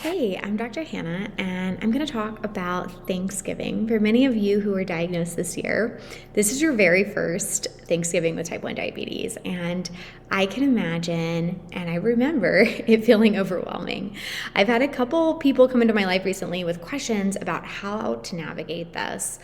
Hey, I'm Dr. Hannah, and I'm going to talk about Thanksgiving. For many of you who were diagnosed this year, this is your very first Thanksgiving with type 1 diabetes. And I can imagine, and I remember it feeling overwhelming. I've had a couple people come into my life recently with questions about how to navigate this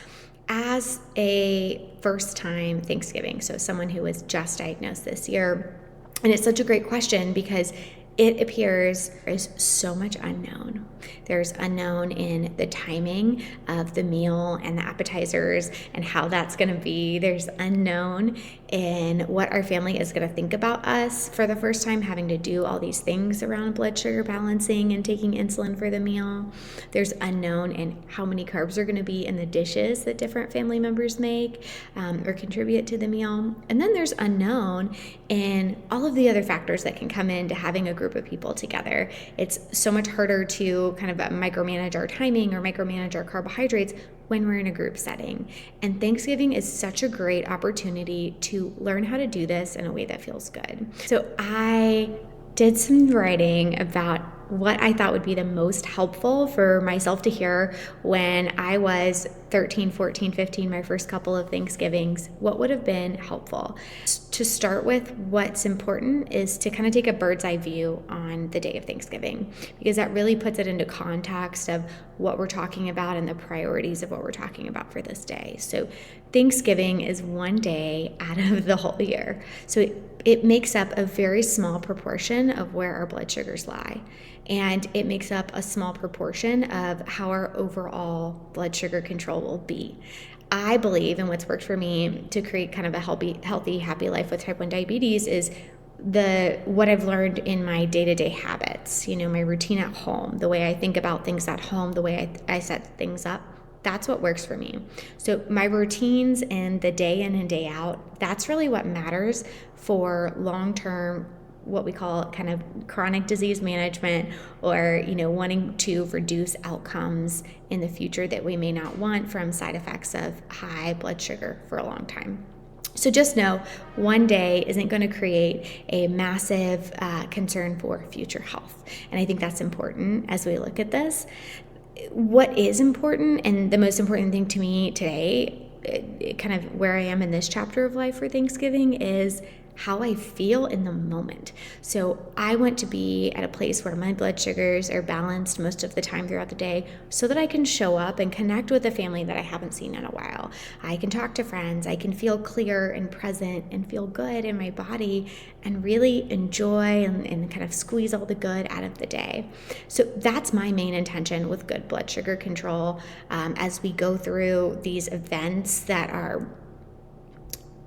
as a first-time Thanksgiving. So someone who was just diagnosed this year. And it's such a great question because it appears there's so much unknown. There's unknown in the timing of the meal and the appetizers and how that's going to be. There's unknown in what our family is going to think about us for the first time having to do all these things around blood sugar balancing and taking insulin for the meal. There's unknown in how many carbs are going to be in the dishes that different family members make or contribute to the meal. And then there's unknown in all of the other factors that can come into having a group of people together. It's so much harder to kind of micromanage our timing or micromanage our carbohydrates when we're in a group setting. And Thanksgiving is such a great opportunity to learn how to do this in a way that feels good. So I did some writing about what I thought would be the most helpful for myself to hear when I was 13, 14, 15, my first couple of Thanksgivings. What would have been helpful? To start with, what's important is to kind of take a bird's eye view on the day of Thanksgiving, because that really puts it into context of what we're talking about and the priorities of what we're talking about for this day. So Thanksgiving is one day out of the whole year. So it makes up a very small proportion of where our blood sugars lie. And it makes up a small proportion of how our overall blood sugar control will be. I believe, and what's worked for me to create kind of a healthy, happy life with type 1 diabetes is what I've learned in my day-to-day habits, my routine at home, the way I think about things at home, the way I set things up. That's what works for me. So my routines and the day in and day out, that's really what matters for long-term, what we call kind of chronic disease management, or wanting to reduce outcomes in the future that we may not want from side effects of high blood sugar for a long time. So just know one day isn't going to create a massive concern for future health. And I think that's important as we look at this. What is important, and the most important thing to me today, kind of where I am in this chapter of life for Thanksgiving, is how I feel in the moment. So I want to be at a place where my blood sugars are balanced most of the time throughout the day so that I can show up and connect with a family that I haven't seen in a while. I can talk to friends, I can feel clear and present and feel good in my body and really enjoy and kind of squeeze all the good out of the day. So that's my main intention with good blood sugar control as we go through these events that are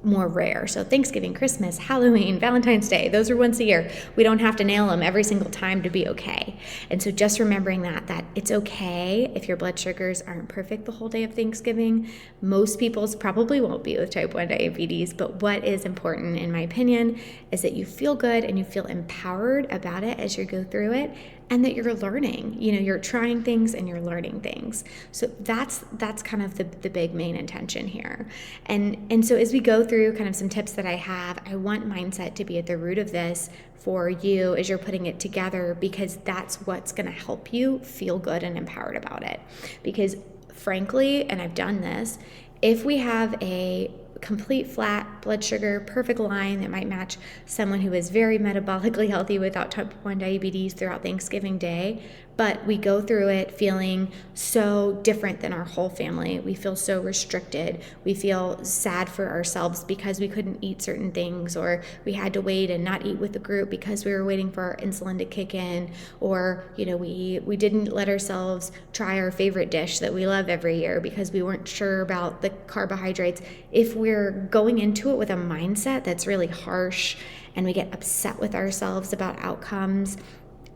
more rare. So Thanksgiving, Christmas, Halloween, Valentine's Day, those are once a year. We don't have to nail them every single time to be okay. And so just remembering that it's okay if your blood sugars aren't perfect the whole day of Thanksgiving. Most people's probably won't be with type 1 diabetes, but what is important, in my opinion, is that you feel good and you feel empowered about it as you go through it, and that you're learning. You're trying things and you're learning things. So that's kind of the big main intention here. And so as we go through kind of some tips that I have, I want mindset to be at the root of this for you as you're putting it together, because that's what's going to help you feel good and empowered about it. Because frankly, and I've done this, if we have a complete flat blood sugar, perfect line that might match someone who is very metabolically healthy without type 1 diabetes throughout Thanksgiving Day, but we go through it feeling so different than our whole family. We feel so restricted. We feel sad for ourselves because we couldn't eat certain things, or we had to wait and not eat with the group because we were waiting for our insulin to kick in, or we didn't let ourselves try our favorite dish that we love every year because we weren't sure about the carbohydrates. If we're going into it with a mindset that's really harsh and we get upset with ourselves about outcomes,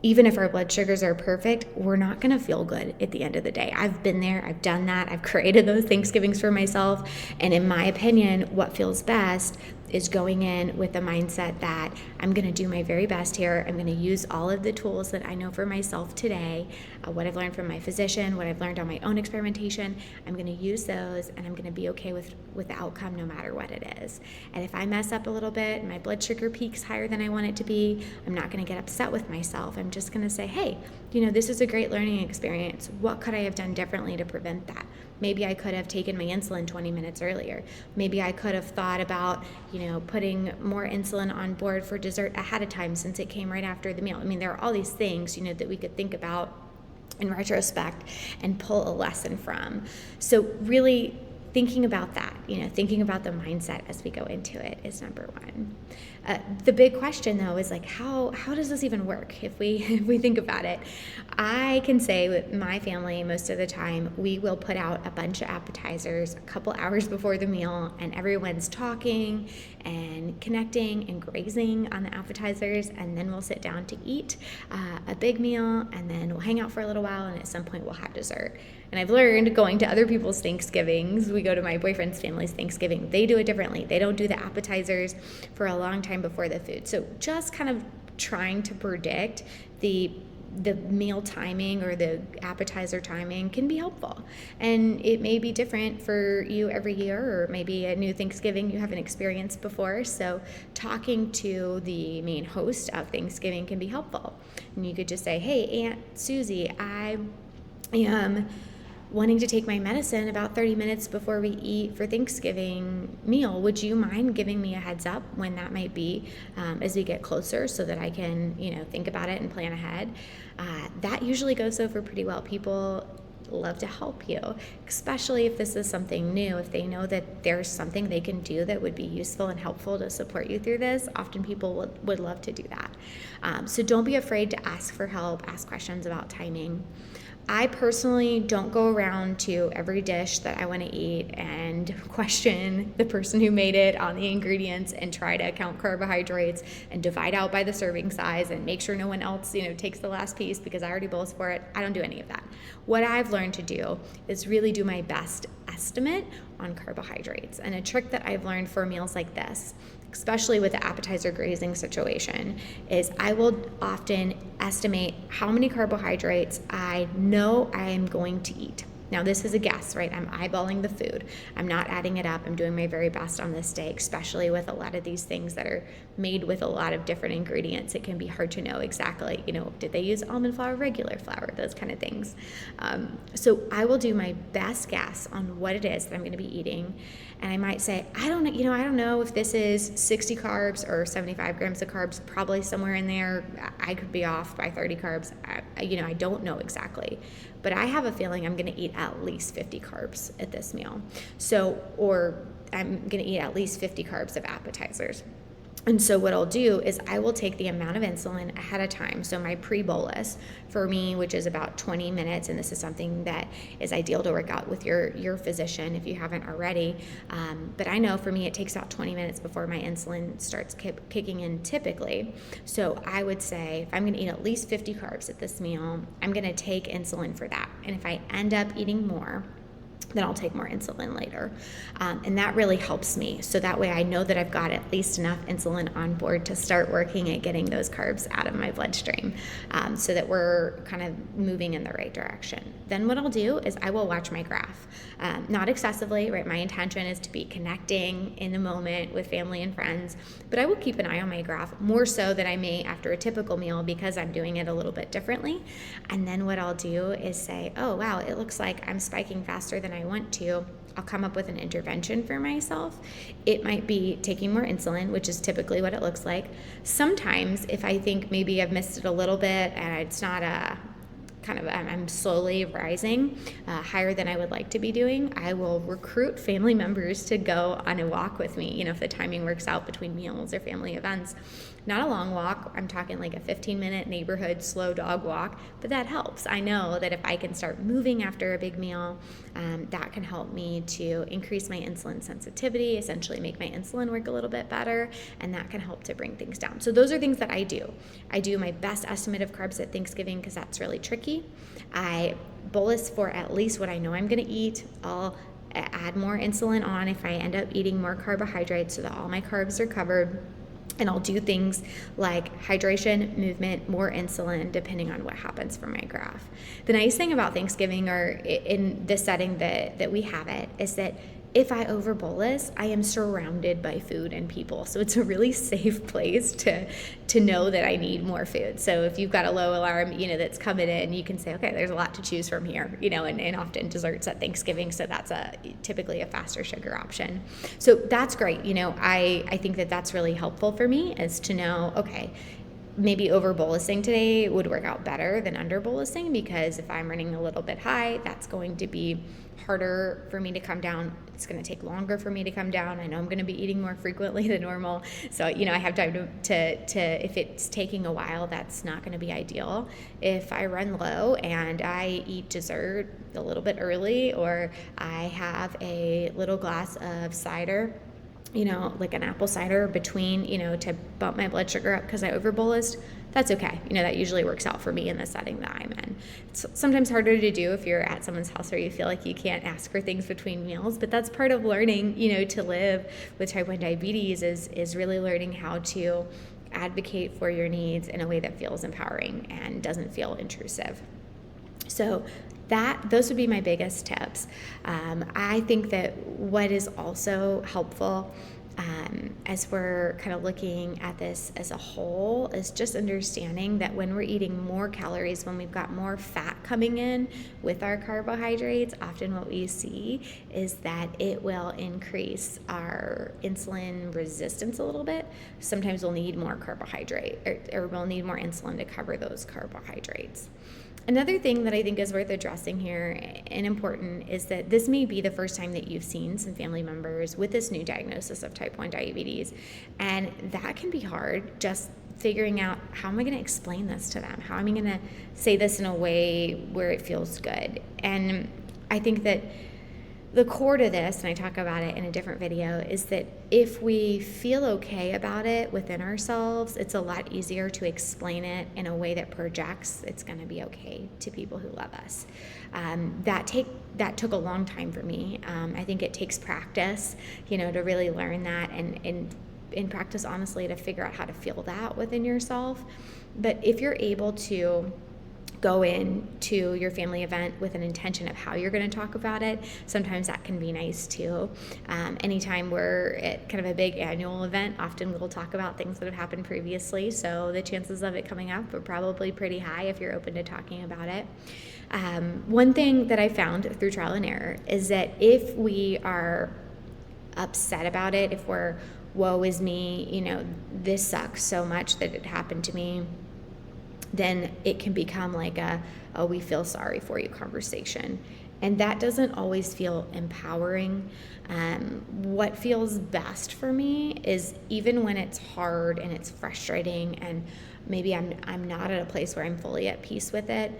even if our blood sugars are perfect, we're not going to feel good at the end of the day. I've been there. I've done that. I've created those Thanksgivings for myself. And in my opinion, what feels best is going in with the mindset that I'm going to do my very best here. I'm going to use all of the tools that I know for myself today, what I've learned from my physician, what I've learned on my own experimentation. I'm going to use those, and I'm going to be okay with the outcome no matter what it is. And if I mess up a little bit, my blood sugar peaks higher than I want it to be, I'm not going to get upset with myself. I'm just going to say, hey, this is a great learning experience. What could I have done differently to prevent that? Maybe I could have taken my insulin 20 minutes earlier. Maybe I could have thought about, putting more insulin on board for dessert ahead of time since it came right after the meal. There are all these things, that we could think about in retrospect and pull a lesson from. So really thinking about that, thinking about the mindset as we go into it is number one. The big question though is how does this even work if we think about it? I can say with my family, most of the time we will put out a bunch of appetizers a couple hours before the meal, and everyone's talking and connecting and grazing on the appetizers, and then we'll sit down to eat a big meal, and then we'll hang out for a little while, and at some point we'll have dessert. And I've learned going to other people's Thanksgivings, we go to my boyfriend's family's Thanksgiving, they do it differently. They don't do the appetizers for a long time before the food. So just kind of trying to predict the meal timing or the appetizer timing can be helpful. And it may be different for you every year, or maybe a new Thanksgiving you haven't experienced before. So talking to the main host of Thanksgiving can be helpful. And you could just say, hey, Aunt Susie, I am wanting to take my medicine about 30 minutes before we eat for Thanksgiving meal. Would you mind giving me a heads up when that might be as we get closer, so that I can, think about it and plan ahead? That usually goes over pretty well. People love to help you, especially if this is something new. If they know that there's something they can do that would be useful and helpful to support you through this, often people would love to do that. So don't be afraid to ask for help, ask questions about timing. I personally don't go around to every dish that I want to eat and question the person who made it on the ingredients and try to count carbohydrates and divide out by the serving size and make sure no one else, takes the last piece because I already bowled for it. I don't do any of that. What I've learned to do is really do my best estimate on carbohydrates. And a trick that I've learned for meals like this, especially with the appetizer grazing situation, is I will often estimate how many carbohydrates I know I am going to eat. Now, this is a guess, right? I'm eyeballing the food. I'm not adding it up. I'm doing my very best on this day, especially with a lot of these things that are made with a lot of different ingredients. It can be hard to know exactly, did they use almond flour, regular flour, those kind of things. So I will do my best guess on what it is that I'm going to be eating. And I might say, I don't know if this is 60 carbs or 75 grams of carbs, probably somewhere in there. I could be off by 30 carbs. I don't know exactly. But I have a feeling I'm going to eat at least 50 carbs at this meal. Or I'm going to eat at least 50 carbs of appetizers. And so what I'll do is I will take the amount of insulin ahead of time. So my pre-bolus for me, which is about 20 minutes, and this is something that is ideal to work out with your physician if you haven't already. But I know for me it takes about 20 minutes before my insulin starts kicking in typically. So I would say if I'm going to eat at least 50 carbs at this meal, I'm going to take insulin for that. And if I end up eating more, then I'll take more insulin later. And that really helps me. So that way I know that I've got at least enough insulin on board to start working at getting those carbs out of my bloodstream, so that we're kind of moving in the right direction. Then what I'll do is I will watch my graph. Not excessively, right? My intention is to be connecting in the moment with family and friends, but I will keep an eye on my graph more so than I may after a typical meal because I'm doing it a little bit differently. And then what I'll do is say, oh, wow, it looks like I'm spiking faster than I want to. I'll come up with an intervention for myself. It might be taking more insulin, which is typically what it looks like. Sometimes if I think maybe I've missed it a little bit and it's not I'm slowly rising higher than I would like to be doing, I will recruit family members to go on a walk with me, if the timing works out between meals or family events. Not a long walk, I'm talking like a 15-minute neighborhood slow dog walk, but that helps. I know that if I can start moving after a big meal, that can help me to increase my insulin sensitivity, essentially make my insulin work a little bit better, and that can help to bring things down. So those are things that I do. I do my best estimate of carbs at Thanksgiving because that's really tricky. I bolus for at least what I know I'm going to eat. I'll add more insulin on if I end up eating more carbohydrates so that all my carbs are covered. And I'll do things like hydration, movement, more insulin, depending on what happens for my graph. The nice thing about Thanksgiving, or in the setting that we have it, is that if I over bolus, I am surrounded by food and people. So it's a really safe place to know that I need more food. So if you've got a low alarm, that's coming in, you can say, okay, there's a lot to choose from here, and often desserts at Thanksgiving. So that's typically a faster sugar option. So that's great. I think that's really helpful for me, is to know, okay, maybe over bolusing today would work out better than under bolusing, because if I'm running a little bit high, that's going to be harder for me to come down. It's going to take longer for me to come down. I know I'm going to be eating more frequently than normal. So, I have time to if it's taking a while, that's not going to be ideal. If I run low and I eat dessert a little bit early, or I have a little glass of cider, like an apple cider between, to bump my blood sugar up because I overbolused, that's okay. That usually works out for me in the setting that I'm in. It's sometimes harder to do if you're at someone's house where you feel like you can't ask for things between meals, but that's part of learning, to live with type 1 diabetes is really learning how to advocate for your needs in a way that feels empowering and doesn't feel intrusive. So those would be my biggest tips. I think that what is also helpful as we're kind of looking at this as a whole is just understanding that when we're eating more calories, when we've got more fat coming in with our carbohydrates, often what we see is that it will increase our insulin resistance a little bit. Sometimes we'll need more carbohydrate or we'll need more insulin to cover those carbohydrates. Another thing that I think is worth addressing here and important is that this may be the first time that you've seen some family members with this new diagnosis of type 1 diabetes, and that can be hard, just figuring out, how am I going to explain this to them? How am I going to say this in a way where it feels good? And I think that the core to this, and I talk about it in a different video, is that if we feel okay about it within ourselves, it's a lot easier to explain it in a way that projects it's going to be okay to people who love us. That took a long time for me. I think it takes practice, to really learn that, and in practice, honestly, to figure out how to feel that within yourself. But if you're able to go into your family event with an intention of how you're going to talk about it, sometimes that can be nice too. Anytime we're at kind of a big annual event, often we'll talk about things that have happened previously, so the chances of it coming up are probably pretty high if you're open to talking about it. One thing that I found through trial and error is that if we are upset about it, if we're, woe is me, this sucks so much that it happened to me, then it can become like we feel sorry for you conversation. And that doesn't always feel empowering. What feels best for me is, even when it's hard and it's frustrating and maybe I'm not at a place where I'm fully at peace with it,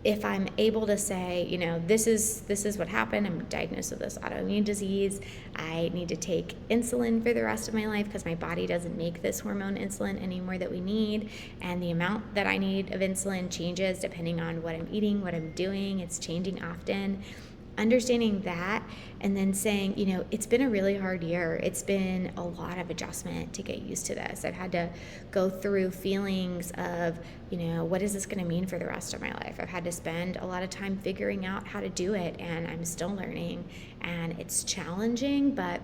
if I'm able to say, this is what happened, I'm diagnosed with this autoimmune disease, I need to take insulin for the rest of my life because my body doesn't make this hormone insulin anymore that we need, and the amount that I need of insulin changes depending on what I'm eating, what I'm doing, it's changing often. Understanding that, and then saying, it's been a really hard year. It's been a lot of adjustment to get used to this. I've had to go through feelings of, what is this going to mean for the rest of my life? I've had to spend a lot of time figuring out how to do it, and I'm still learning, and it's challenging, but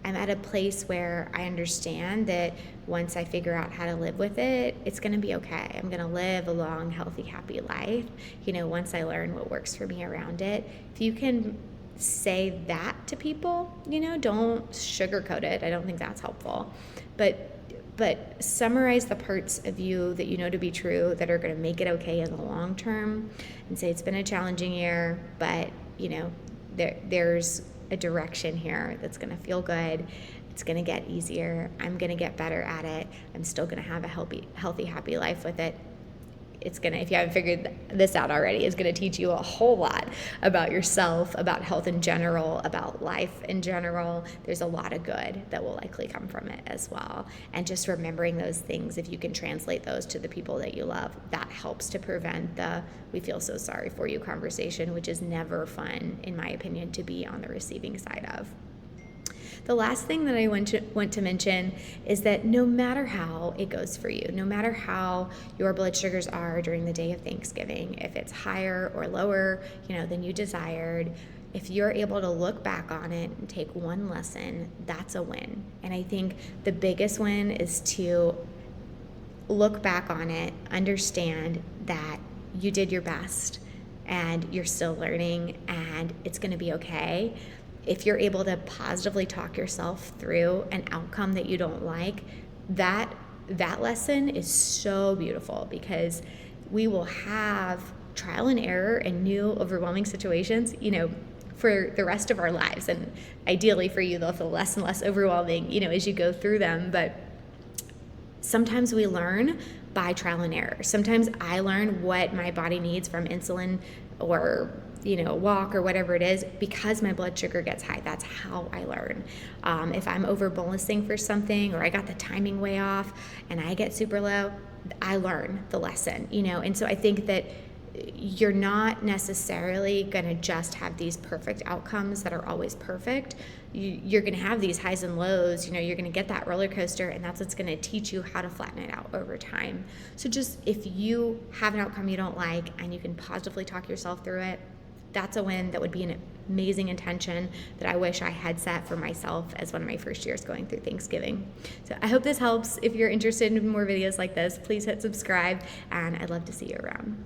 I'm at a place where I understand that once I figure out how to live with it, it's going to be okay. I'm going to live a long, healthy, happy life, once I learn what works for me around it. If you can say that to people, don't sugarcoat it. I don't think that's helpful. But summarize the parts of you that you know to be true that are going to make it okay in the long term, and say it's been a challenging year, but, there's a direction here that's going to feel good. It's going to get easier. I'm going to get better at it. I'm still going to have a healthy, happy life with it. if you haven't figured this out already, it's going to teach you a whole lot about yourself, about health in general, about life in general. There's a lot of good that will likely come from it as well. And just remembering those things, if you can translate those to the people that you love, that helps to prevent the "we feel so sorry for you" conversation, which is never fun, in my opinion, to be on the receiving side of. The last thing that I want to mention is that no matter how it goes for you, no matter how your blood sugars are during the day of Thanksgiving, if it's higher or lower, than you desired, if you're able to look back on it and take one lesson, that's a win. And I think the biggest win is to look back on it, understand that you did your best and you're still learning and it's going to be okay. If you're able to positively talk yourself through an outcome that you don't like, that lesson is so beautiful, because we will have trial and error and new overwhelming situations, for the rest of our lives. And ideally for you, they'll feel less and less overwhelming, as you go through them. But sometimes we learn by trial and error. Sometimes I learn what my body needs from insulin or walk or whatever it is, because my blood sugar gets high. That's how I learn. If I'm over bolusing for something, or I got the timing way off and I get super low, I learn the lesson, and so I think that you're not necessarily going to just have these perfect outcomes that are always perfect. You're going to have these highs and lows, you're going to get that roller coaster, and that's what's going to teach you how to flatten it out over time. So just, if you have an outcome you don't like and you can positively talk yourself through it, that's a win. That would be an amazing intention that I wish I had set for myself as one of my first years going through Thanksgiving. So I hope this helps. If you're interested in more videos like this, please hit subscribe, and I'd love to see you around.